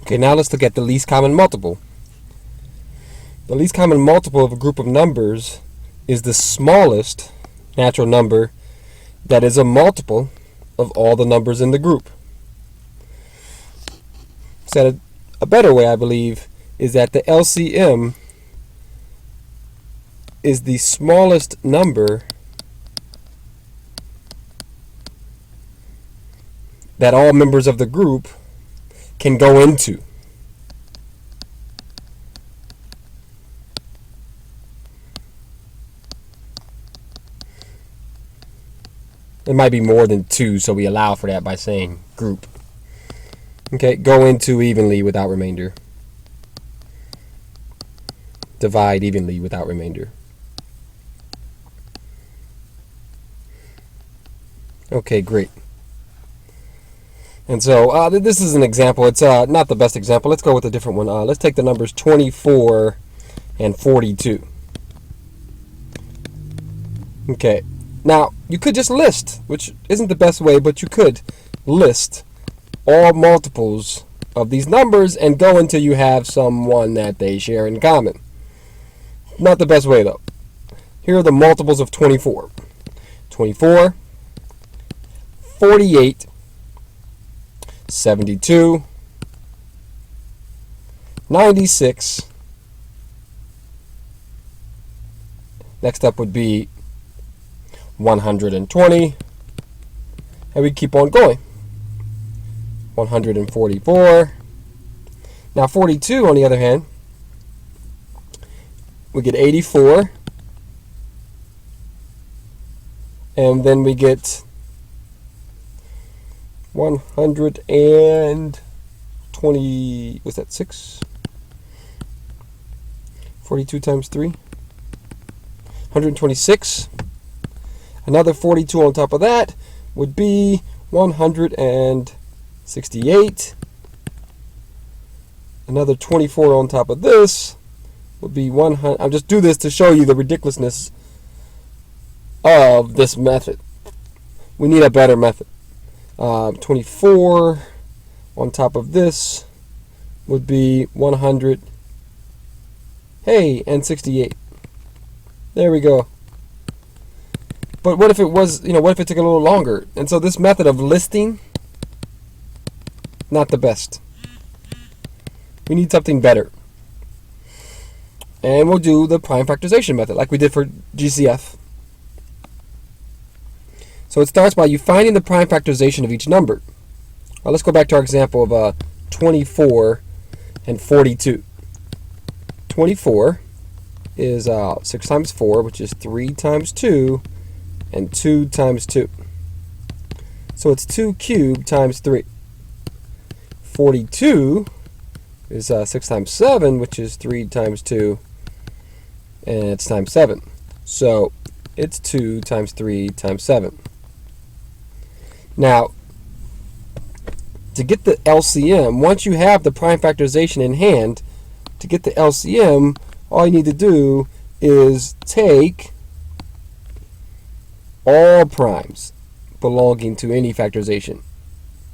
Okay, now let's look at the least common multiple. The least common multiple of a group of numbers is the smallest natural number that is a multiple of all the numbers in the group. Said a better way, I believe, is that the LCM is the smallest number that all members of the group can go into. It might be more than 2, so we allow for that by saying group. Okay, go into evenly without remainder. Divide evenly without remainder. Okay, great. And so this is an example. It's not the best example. Let's go with a different one. Let's take the numbers 24 and 42. Okay. Now, you could just list, which isn't the best way, but you could list all multiples of these numbers and go until you have someone that they share in common. Not the best way, though. Here are the multiples of 24. 24, 48, 72, 96. Next up would be 120, and we keep on going. 144. Now 42, on the other hand, we get 84, and then we get 120. What's that? 6. 42 times 3. 126. Another 42 on top of that would be 168. Another 24 on top of this would be 100. I'll just do this to show you the ridiculousness of this method. We need a better method. 24 on top of this would be 100. Hey, and 68. There we go. But what if it was, what if it took a little longer? And so this method of listing, not the best. We need something better. And we'll do the prime factorization method like we did for GCF. So it starts by you finding the prime factorization of each number. Well, let's go back to our example of 24 and 42. 24 is 6 times 4, which is 3 times 2, and 2 times 2. So it's 2 cubed times 3. 42 is 6 times 7, which is 3 times 2, and it's times 7. So it's 2 times 3 times 7. Now, to get the LCM, once you have the prime factorization in hand, to get the LCM, all you need to do is take all primes belonging to any factorization.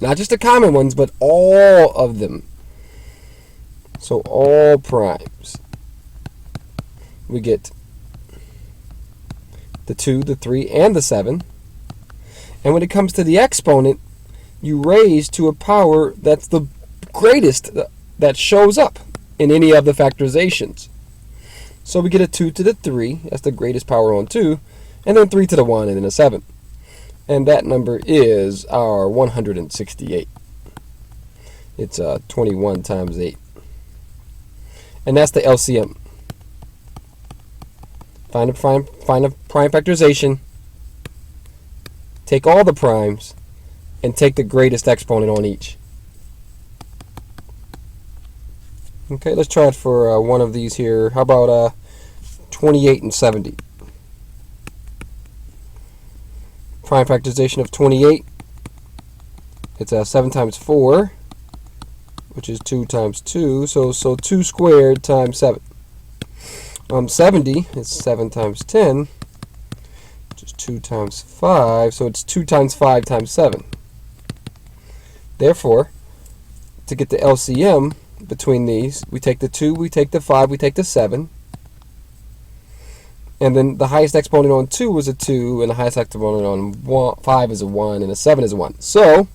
Not just the common ones, but all of them. So all primes. We get the 2, the 3, and the 7. And when it comes to the exponent, you raise to a power that's the greatest that shows up in any of the factorizations. So we get a 2 to the 3, that's the greatest power on 2, and then 3 to the 1, and then a 7. And that number is our 168. It's 21 times 8. And that's the LCM. Find a prime factorization, take all the primes, and take the greatest exponent on each. Okay, let's try it for one of these here. How about 28 and 70? Prime factorization of 28. It's 7 times 4, which is 2 times 2. So 2 squared times 7. 70 is 7 times 10, which is 2 times 5. So it's 2 times 5 times 7. Therefore, to get the LCM between these, we take the 2, we take the 5, we take the 7. And then the highest exponent on 2 is a 2, and the highest exponent on 5 is a 1, and a 7 is a 1. So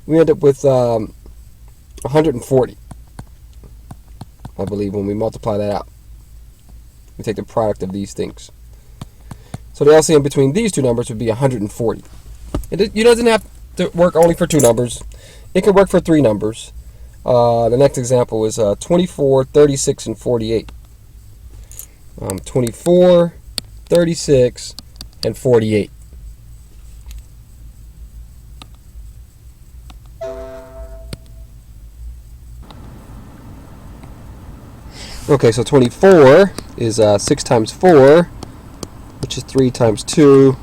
we end up with 140, I believe, when we multiply that out. We take the product of these things. So the LCM between these two numbers would be 140. It doesn't have to work only for 2 numbers. It can work for 3 numbers. The next example is 24, 36, and 48. 24, 36, and 48. Okay, so 24 is 6 times 4, which is 3 times 2,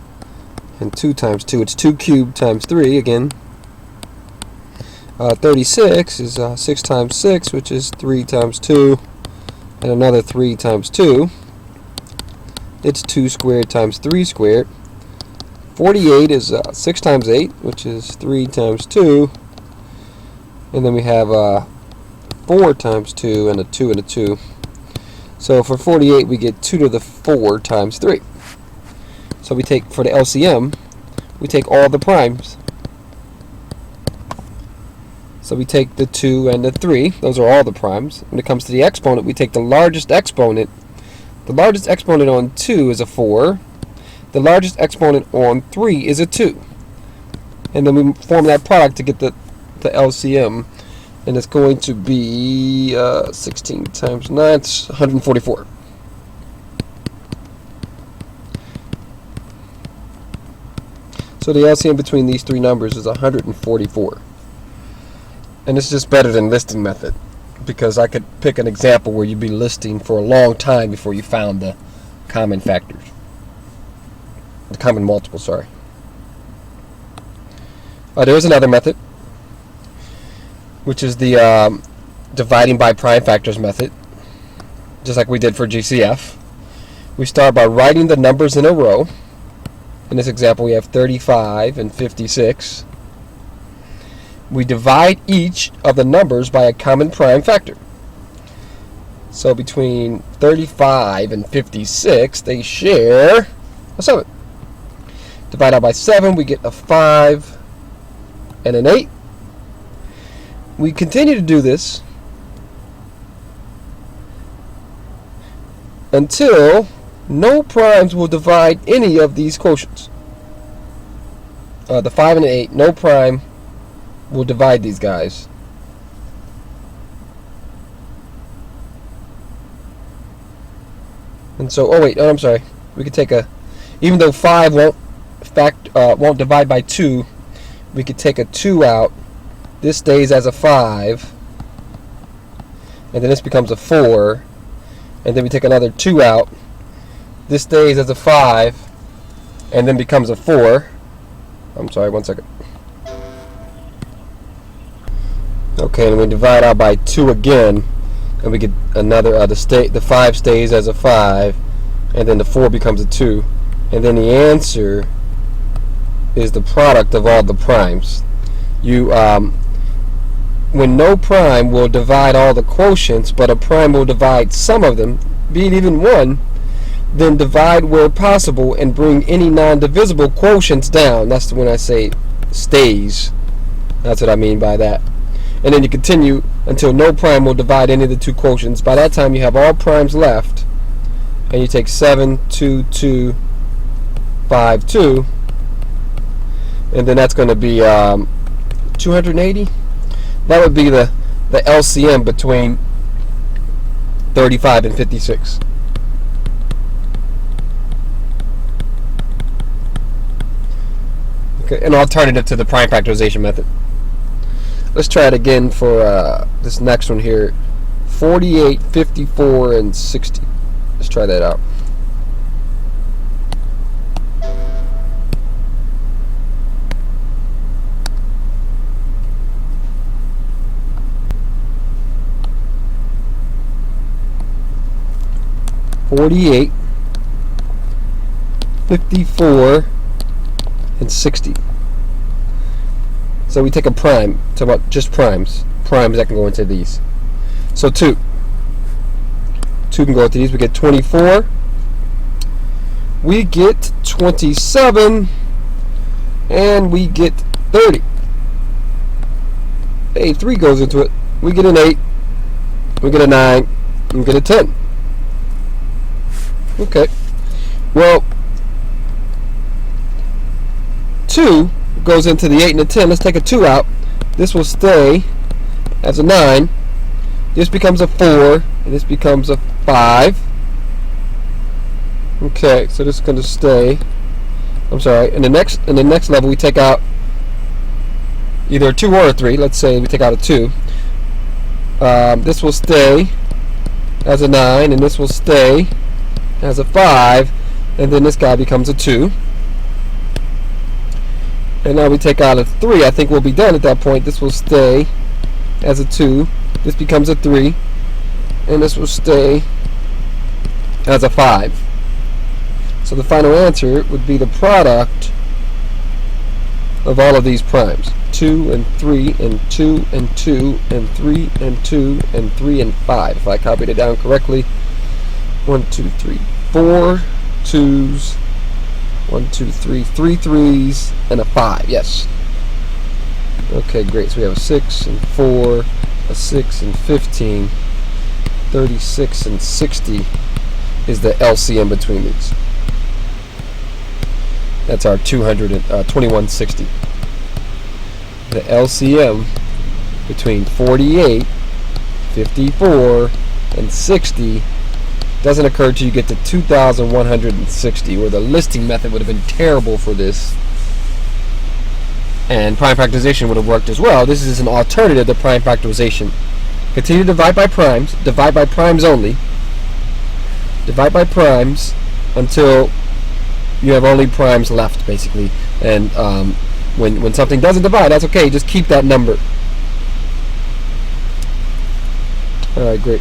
and 2 times 2. It's 2 cubed times 3 again. 36 is 6 times 6, which is 3 times 2, and another 3 times 2. It's 2 squared times 3 squared. 48 is 6 times 8, which is 3 times 2. And then we have 4 times 2 and a 2 and a 2. So for 48 we get 2 to the 4 times 3. So we take, for the LCM, we take all the primes. So we take the 2 and the 3. Those are all the primes. When it comes to the exponent, we take the largest exponent. The largest exponent on 2 is a 4. The largest exponent on 3 is a 2. And then we form that product to get the LCM. And it's going to be 16 times 9, it's 144. So the LCM between these 3 numbers is 144. And it's just better than listing method, because I could pick an example where you'd be listing for a long time before you found the common factors. The common multiple, sorry. There's another method, which is the dividing by prime factors method, just like we did for GCF. We start by writing the numbers in a row. In this example, we have 35 and 56. We divide each of the numbers by a common prime factor. So between 35 and 56, they share a 7. Divide out by 7, we get a 5 and an 8. We continue to do this until no primes will divide any of these quotients. The 5 and the 8, no prime will divide these guys. And so, I'm sorry. We could take even though 5 won't divide by 2, we could take a 2 out. This stays as a 5, and then this becomes a 4, and then we take another 2 out. This stays as a 5, and then becomes a 4. I'm sorry, 1 second. Okay, and we divide out by 2 again, and we get another, the 5 stays as a 5, and then the 4 becomes a 2, and then the answer is the product of all the primes. When no prime will divide all the quotients, but a prime will divide some of them, be it even 1, then divide where possible and bring any non-divisible quotients down. That's when I say stays. That's what I mean by that. And then you continue until no prime will divide any of the 2 quotients. By that time you have all primes left, and you take 7, 2, 2, 5, 2, and then that's going to be 280. That would be the LCM between 35 and 56. Okay, an alternative to the prime factorization method. Let's try it again for this next one here. 48, 54, and 60. Let's try that out. $48, 54, and 60. So we take a prime, talk about just primes. primes that can go into these. So 2 can go into these. We get 24. We get 27. And we get 30. Hey, 3 goes into it. We get an 8. We get a 9. We get a 10. Okay. Well, 2 goes into the 8 and the 10. Let's take a 2 out. This will stay as a 9. This becomes a 4. And this becomes a 5. Okay, so this is going to stay. I'm sorry. In the next level, we take out either a 2 or a 3. Let's say we take out a 2. This will stay as a 9, and this will stay as a 5, and then this guy becomes a 2. And now we take out a 3. I think we'll be done at that point. This will stay as a 2. This becomes a 3, and this will stay as a 5. So the final answer would be the product of all of these primes. 2 and 3 and 2 and 2 and 3 and 2 and 3 and 5. If I copied it down correctly. 1, 2, 3, 4 2s. 1, 2, 3, 3 3s and a 5. Yes. Okay, great. So we have a 6 and 4, a 6 and 15, 36 and 60 is the LCM between these. That's our 2160. The LCM between 48, 54, and 60 doesn't occur till you get to 2160, where the listing method would have been terrible for this. And prime factorization would have worked as well. This is an alternative to prime factorization. Continue to divide by primes. Divide by primes only. Divide by primes until you have only primes left, basically. And when something doesn't divide, that's okay. Just keep that number. All right, great.